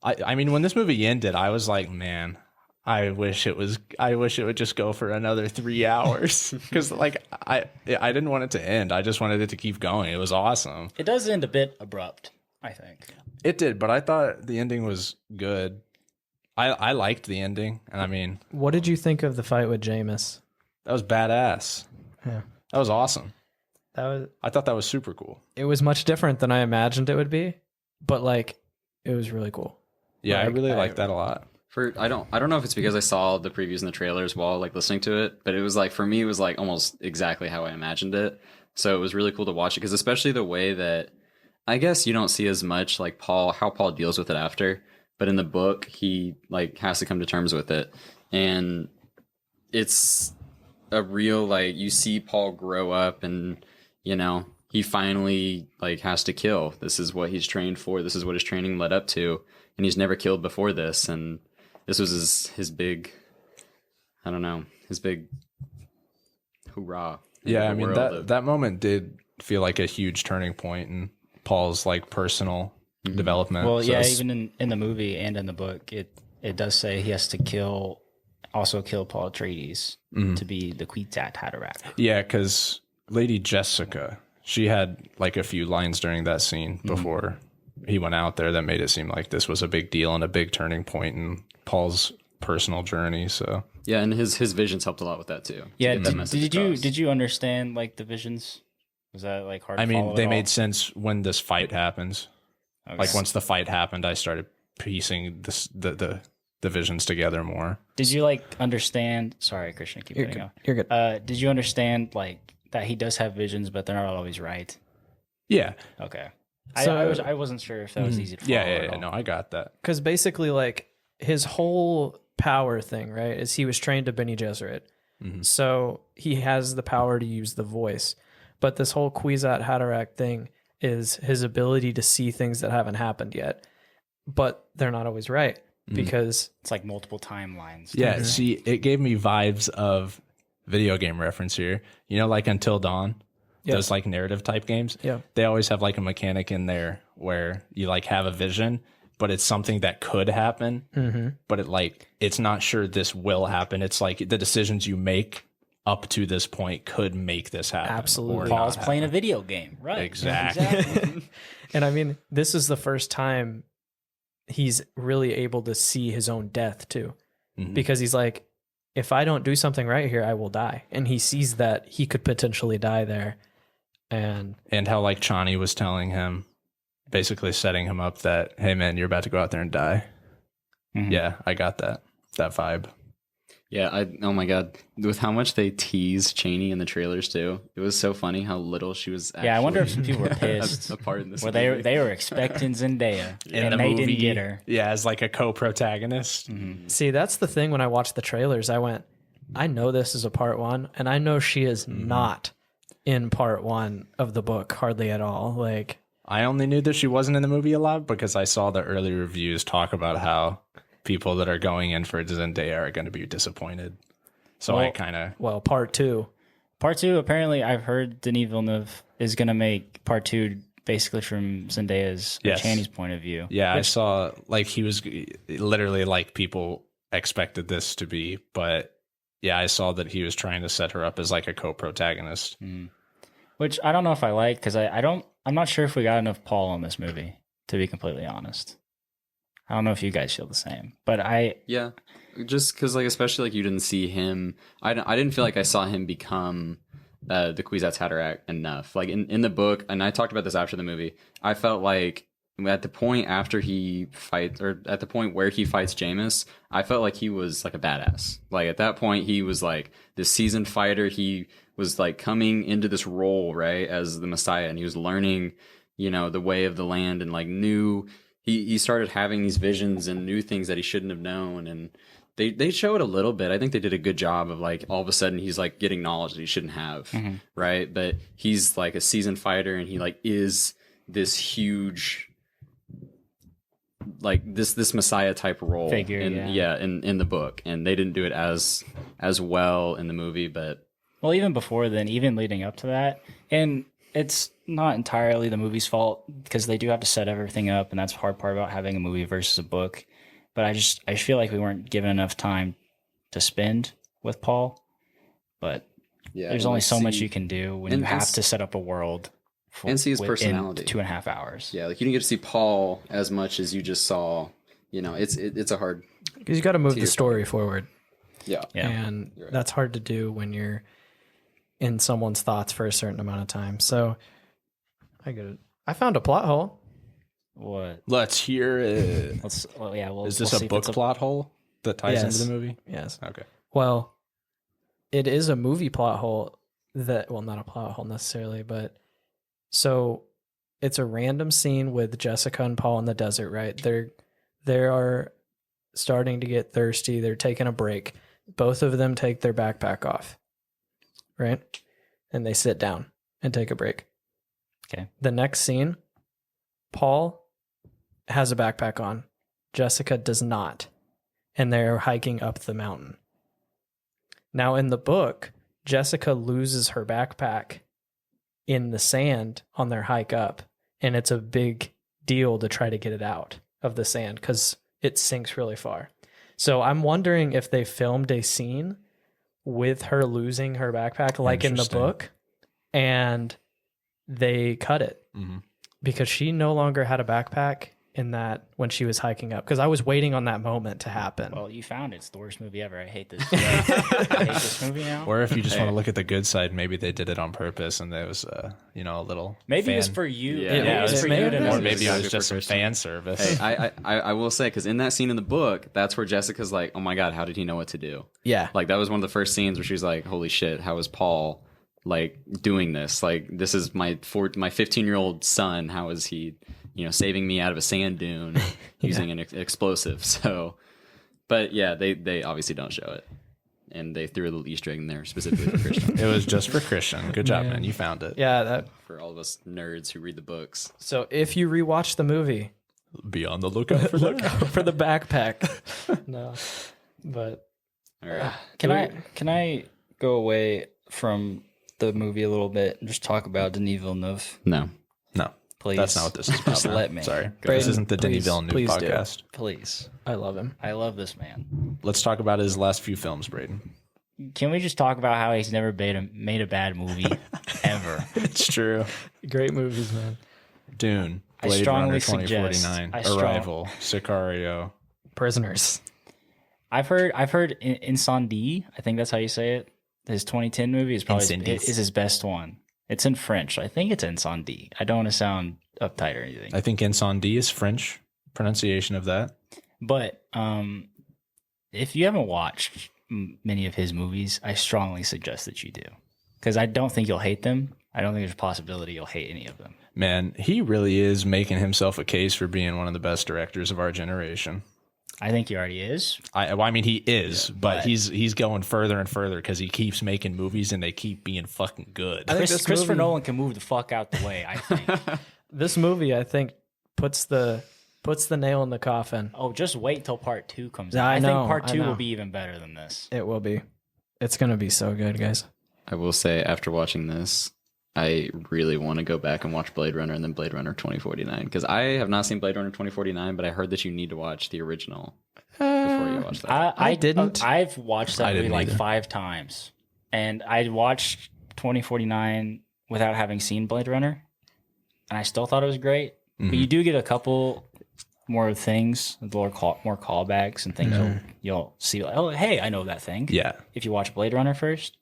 I mean, when this movie ended, I was like, man, I wish it would just go for another 3 hours because like I didn't want it to end. I just wanted it to keep going. It was awesome. It does end a bit abrupt, I think. It did, but I thought the ending was good. I liked the ending, and I mean, What did you think of the fight with Jameis? that was badass. Yeah. That was awesome. I thought that was super cool. It was much different than I imagined it would be, but like it was really cool. Yeah, I Like, really liked that a lot. I don't know if it's because I saw the previews and the trailers while like listening to it, but it was like for me it was like almost exactly how I imagined it. So it was really cool to watch it because especially the way that I guess you don't see as much like how Paul deals with it after, but in the book he like has to come to terms with it, and it's a real like you see Paul grow up, and you know he finally like has to kill. This is what he's trained for. This is what his training led up to, and he's never killed before this, and this was his big, I don't know, his big hoorah. Yeah, I mean that moment did feel like a huge turning point in Paul's like personal development. Well, So yeah, it's- even in the movie and in the book, it does say he has to kill Paul Atreides to be the Kwisatz Haderach. yeah, because Lady Jessica, she had like a few lines during that scene before he went out there that made it seem like this was a big deal and a big turning point in Paul's personal journey. So yeah, and his visions helped a lot with that too. to Yeah, get that message across. did you understand like the visions? Was that like hard? I to mean, follow they at all? made sense when this fight happens. Okay. Like once the fight happened, I started piecing the visions together more. Did you like understand? Sorry, Christian, keep You're cutting good. off. You're good. Did you understand like that he does have visions, but they're not always right? Yeah, Okay. So- I wasn't sure if that was easy to follow. yeah. at all. No, I got that. Because basically, like his whole power thing, right, is he was trained to Bene Gesserit, so he has the power to use the voice. But this whole Kwisatz Haderach thing is his ability to see things that haven't happened yet, but they're not always right because It's like multiple timelines. Yeah, see, it gave me vibes of video game reference here. You know, like Until Dawn, those like narrative type games. Yeah. They always have like a mechanic in there where you like have a vision, but it's something that could happen, but it's not sure this will happen. It's like the decisions you make up to this point could make this happen. Absolutely. or Paul's not playing a happen. video game, right? Exactly. And I mean, this is the first time he's really able to see his own death too, because he's like, if I don't do something right here, I will die. And he sees that he could potentially die there. And And how like Chani was telling him, basically setting him up that, hey man, you're about to go out there and die. Yeah, I got that vibe. Yeah, oh my god, with how much they tease Chaney in the trailers too, it was so funny how little she was. Actually Yeah, I wonder if some people were pissed. a part in this. Where movie. they were expecting Zendaya In and the they movie, didn't get her. Yeah, as like a co-protagonist. see, that's the thing. When I watched the trailers, I went, I know this is a part one, and I know she is not in part one of the book hardly at all. Like, I only knew that she wasn't in the movie a lot because I saw the early reviews talk about how people that are going in for Zendaya are going to be disappointed. So I Well- kind of well, part two. Part two, apparently, I've heard Denis Villeneuve is going to make part two basically from Zendaya's or Yes. Channy's point of view. Yeah, I saw like he was literally like people expected this to be, but yeah, I saw that he was trying to set her up as like a co-protagonist. Which I don't know if I like because I'm not sure if we got enough Paul in this movie, to be completely honest. I don't know if you guys feel the same, but Yeah, just because like especially like you didn't see him. I didn't feel like I saw him become the Kwisatz Haderach enough. Like in the book, and I talked about this after the movie. I felt like at the point after he fights, or at the point where he fights Jameis, I felt like he was like a badass. Like at that point, he was like this seasoned fighter. He was like coming into this role right as the Messiah, and he was learning, the way of the land, and like knew. He started having these visions and knew things that he shouldn't have known, and they show it a little bit. I think they did a good job of like all of a sudden he's like getting knowledge that he shouldn't have, right? But he's like a seasoned fighter, and he like is this huge, like this Messiah type role Figure, in the book, and they didn't do it as well in the movie, but well, even before then, even leading up to that, and it's not entirely the movie's fault because they do have to set everything up, and that's the hard part about having a movie versus a book. But I feel like we weren't given enough time to spend with Paul. But yeah, there's only so much you can do when you have to set up a world and see his within personality. 2.5 hours. Yeah, like you didn't get to see Paul as much as you just saw. It's a hard Because you got to move the story forward. Yeah. And that's hard to do when you're in someone's thoughts for a certain amount of time. So I found a plot hole. What? Let's hear it. Is this a book plot hole that ties into the movie? Yes. Okay. Well, it is a movie plot hole not a plot hole necessarily, but so it's a random scene with Jessica and Paul in the desert, right? They are starting to get thirsty. They're taking a break. Both of them take their backpack off, right? And they sit down and take a break. Okay. The next scene, Paul has a backpack on. Jessica does not. And they're hiking up the mountain. Now in the book, Jessica loses her backpack in the sand on their hike up. And it's a big deal to try to get it out of the sand because it sinks really far. So I'm wondering if they filmed a scene with her losing her backpack like in the book, and they cut it because she no longer had a backpack in that when she was hiking up, because I was waiting on that moment to happen. Well, you found it. It's the worst movie ever. I hate this. I hate this movie now. Or if you just want to look at the good side, maybe they did it on purpose and there was a little maybe it was for you. Yeah, it was for you to know. or maybe it was just some fan service. Hey, I will say, because in that scene in the book, that's where Jessica's like, oh my God, how did he know what to do? Yeah. Like, that was one of the first scenes where she's like, holy shit, how is Paul, like, doing this? Like, this is my 15-year-old son. How is he, saving me out of a sand dune using an explosive? So, but yeah, they obviously don't show it. And they threw a little Easter egg in there specifically for Christian. It was just for Christian. Good job, man. You found it. Yeah. For all of us nerds who read the books. So if you rewatch the movie, Be on the lookout for look that. out for the backpack. No, but All right. Can I go away from the movie a little bit and just talk about Denis Villeneuve, No. No, please? that's not what this is about. Just man. let me. Sorry. Brayden, This isn't the Denis please Villeneuve do. podcast. Please. I love him. I love this man. Let's talk about his last few films, Brayden. Can we just talk about how he's never made a bad movie ever? It's true. Great movies, man. Dune, I Blade strongly Runner suggest- 2049, Arrival, Sicario. Prisoners. I've heard Incendie. I think that's how you say it. His 2010 movie is probably Incendies. is his best one. It's in French. I think it's Incendie. I don't want to sound uptight or anything. I think Incendie is French pronunciation of that. But if you haven't watched many of his movies, I strongly suggest that you do, because I don't think you'll hate them. I don't think there's a possibility you'll hate any of them. Man, he really is making himself a case for being one of the best directors of our generation. I think he already is. I mean, he is, but but- he's going further and further because he keeps making movies and they keep being fucking good. I think this Christopher movie- Nolan can move the fuck out the way, I think. This movie, I think, puts the nail in the coffin. Oh, just wait till part 2 comes out. I I know, think part I 2 know. will be even better than this. It will be. It's gonna be so good, guys. I will say, after watching this, I really want to go back and watch Blade Runner and then Blade Runner 2049 because I have not seen Blade Runner 2049, but I heard that you need to watch the original before you watch that. I didn't. I've watched that movie didn't like either. 5 times, and I watched 2049 without having seen Blade Runner, and I still thought it was great. But you do get a couple more things, more callbacks and things you'll see. Like, oh, hey, I know that thing. Yeah. If you watch Blade Runner first.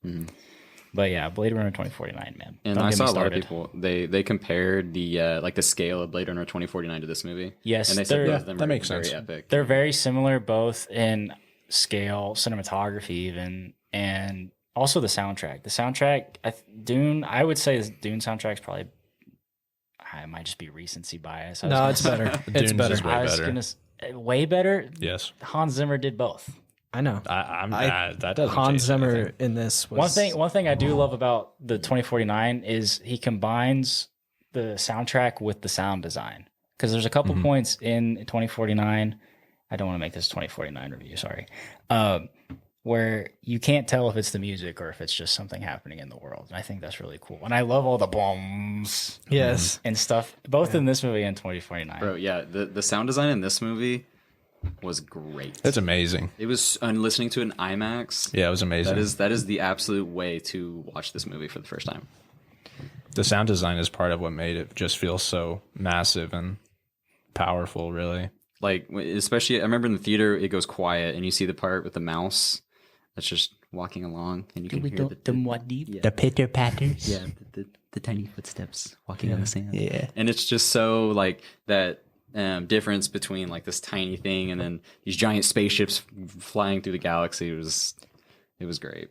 But yeah, Blade Runner 2049, man. And Don't I get saw me a lot of started. people they compared the like the scale of Blade Runner 2049 to this movie. Yes, and they said they're- both of them that are makes very sense. epic. They're very similar, both in scale, cinematography, even, and also the soundtrack. The soundtrack, Dune. I would say the Dune soundtrack's probably. I might just be recency bias. I was No, gonna it's say- better. It's Dune's better. is way I was better. way better. Yes. Hans Zimmer did both. I know. That doesn't Hans change Zimmer anything. in this was One thing I do love about the 2049 is he combines the soundtrack with the sound design. Because there's a couple points in 2049. I don't want to make this 2049 review. Sorry. Where you can't tell if it's the music or if it's just something happening in the world. And I think that's really cool. And I love all the bombs yes. and stuff, both in this movie and 2049. Bro, yeah, the sound design in this movie was great. It's amazing. It was listening to it in IMAX. Yeah, it was amazing. That is the absolute way to watch this movie for the first time. The sound design is part of what made it just feel so massive and powerful, really. Like especially, I remember in the theater it goes quiet and you see the part with the mouse that's just walking along and you can hear The pitter patters. yeah the tiny footsteps walking on the sand. Yeah. And it's just so like that difference between like this tiny thing and then these giant spaceships flying through the galaxy it was great.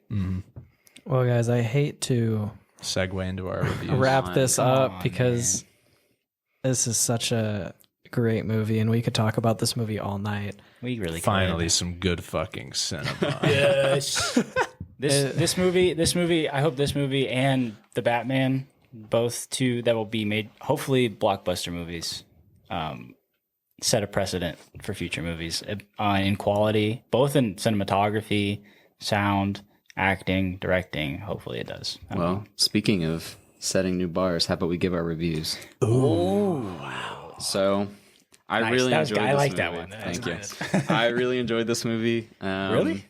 Well, guys, I hate to Segue into our reviews. wrap this Come up on, because this is such a great movie, and we could talk about this movie all night. We really Finally, some good fucking cinema. Yes. This movie. I hope this movie and the Batman, both two that will be made, hopefully blockbuster movies, set a precedent for future movies in quality, both in cinematography, sound, acting, directing. Hopefully, it does. Well, speaking of setting new bars, how about we give our reviews? Oh wow! So I Nice. really That was- enjoyed I this like that movie. one. That was Thank you. I really enjoyed this movie. Really?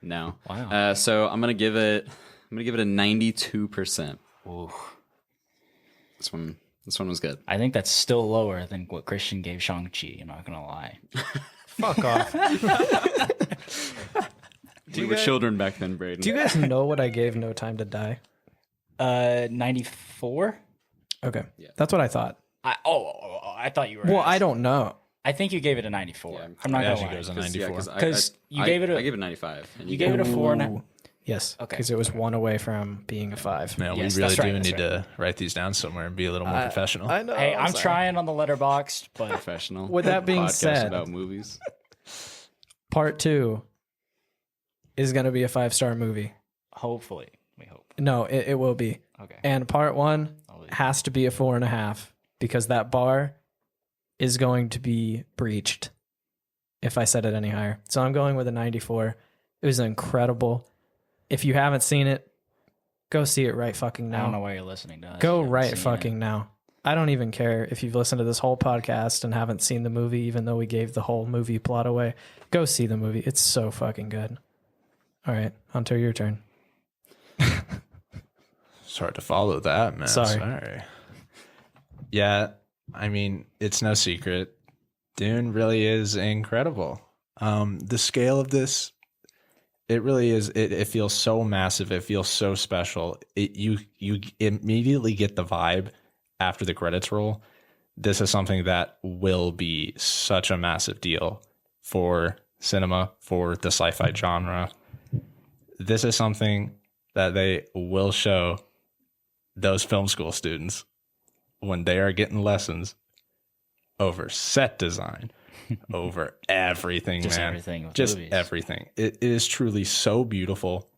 No. Wow. So I'm gonna give it a 92%. Ooh. This one was good. I think that's still lower than what Christian gave Shang-Chi. I'm not gonna lie. Fuck off. We were children back then, Brayden. Do you guys know what I gave No Time to Die? 94. Okay. That's what I thought. I thought you were. Well, I don't know. I think you gave it a 94. Yeah, I'm not I gonna actually lie. goes a 'Cause, 94. 'Cause you gave it a- I gave it a 95. And You gave it a 4.5. Ooh. Yes. Okay. Because it was one away from being a 5. Man, Yes, we really that's right, do that's need to write these down somewhere and be a little more professional. I know. Hey, I'm trying on the letterbox, but professional. With that being podcast said- about movies. Part 2 is going to be a 5-star movie. hopefully, we hope. No, it will be. Okay. And part 1 has to be a 4.5 because that bar is going to be breached if I set it any higher. So I'm going with a 94. It was incredible. If you haven't seen it, go see it right fucking I don't know now. why you're listening to us. Go You haven't right seen fucking now. I don't even care if you've listened to this whole podcast and haven't seen the movie, even though we gave the whole movie plot away. Go see the movie. It's so fucking good. All right, Hunter, your turn. It's hard to follow that, man. Sorry. Yeah, I mean, it's no secret. Dune really is incredible. The scale of this, it really is. It feels so massive. It feels so special. You immediately get the vibe after the credits roll. This is something that will be such a massive deal for cinema, for the sci-fi genre. This is something that they will show those film school students when they are getting lessons over set design, over everything, Just man. everything with Just movies. everything. It is truly so beautiful.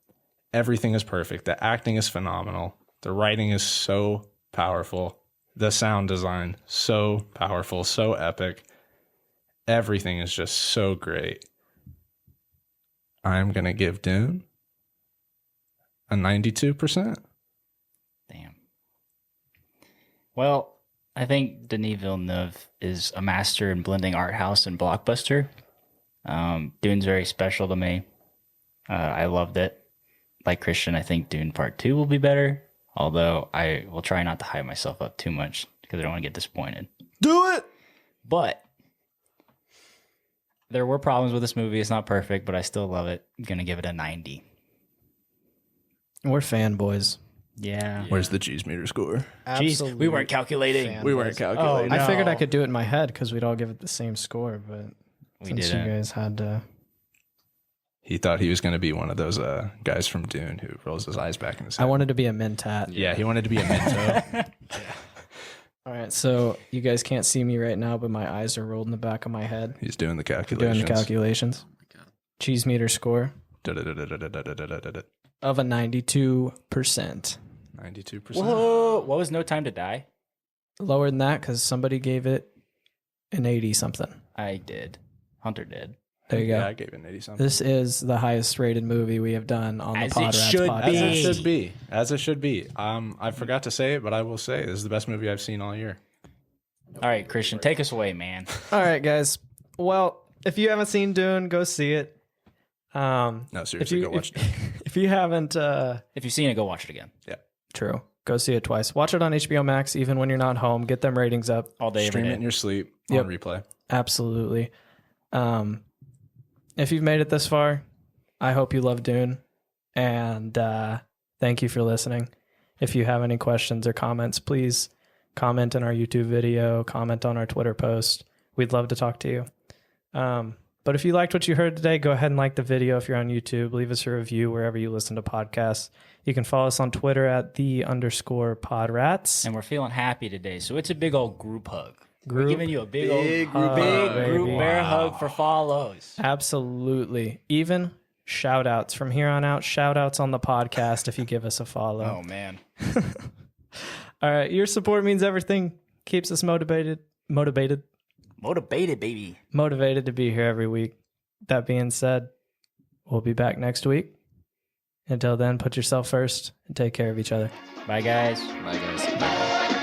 Everything is perfect. The acting is phenomenal. The writing is so powerful. The sound design, so powerful, so epic. Everything is just so great. I'm going to give Dune a 92%. Damn. Well, I think Denis Villeneuve is a master in blending art house and blockbuster. Dune's very special to me. I loved it. Like Christian, I think Dune Part 2 will be better, although I will try not to hype myself up too much because I don't want to get disappointed. Do it. But there were problems with this movie. It's not perfect, but I still love it. I'm going to give it a 90. We're fanboys. Yeah. Where's the cheese meter score? Jeez, we weren't calculating. We weren't calculating. Oh, no. I figured I could do it in my head because we'd all give it the same score, but We since didn't. you guys had to. He thought he was going to be one of those guys from Dune who rolls his eyes back in his head. I wanted to be a Mentat. Yeah, he wanted to be a Minto. All right, so you guys can't see me right now, but my eyes are rolled in the back of my head. He's doing the Doing calculations. the calculations. Cheese meter score Da-da-da-da-da-da-da-da-da. of a 92%. 92%. Whoa. What was No Time to Die? Lower than that because somebody gave it an 80 something. I did. Hunter did. There you go. Yeah, I gave it an 80 something. This is the highest rated movie we have done on As the it PodRats should podcast. As it be. should be. As it should be. I forgot to say it, but I will say this is the best movie I've seen all year. All right, Christian, take us away, man. All right, guys. Well, if you haven't seen Dune, go see it. No, seriously, go watch it. If you haven't, If you've seen it, go watch it again. true, go see it twice. Watch it on HBO Max, even when you're not home. Get them ratings up. All day, every Stream it day. in your sleep Yep. on replay. Absolutely. If you've made it this far, I hope you love Dune, and thank you for listening. If you have any questions or comments, please comment in our YouTube video, comment on our Twitter post. We'd love to talk to you. But if you liked what you heard today, go ahead and like the video if you're on YouTube. Leave us a review wherever you listen to podcasts. You can follow us on Twitter at _PodRats. And we're feeling happy today, so it's a big old group hug. Group- We're giving you a big hug, group baby. bear hug for follows. Absolutely. Even shout outs from here on out. Shout outs on the podcast if you give us a follow. Oh, man. All right. Your support means everything. Keeps us motivated Motivated, baby. to be here every week. That being said, we'll be back next week. Until then, put yourself first and take care of each other. Bye, guys. Bye, guys.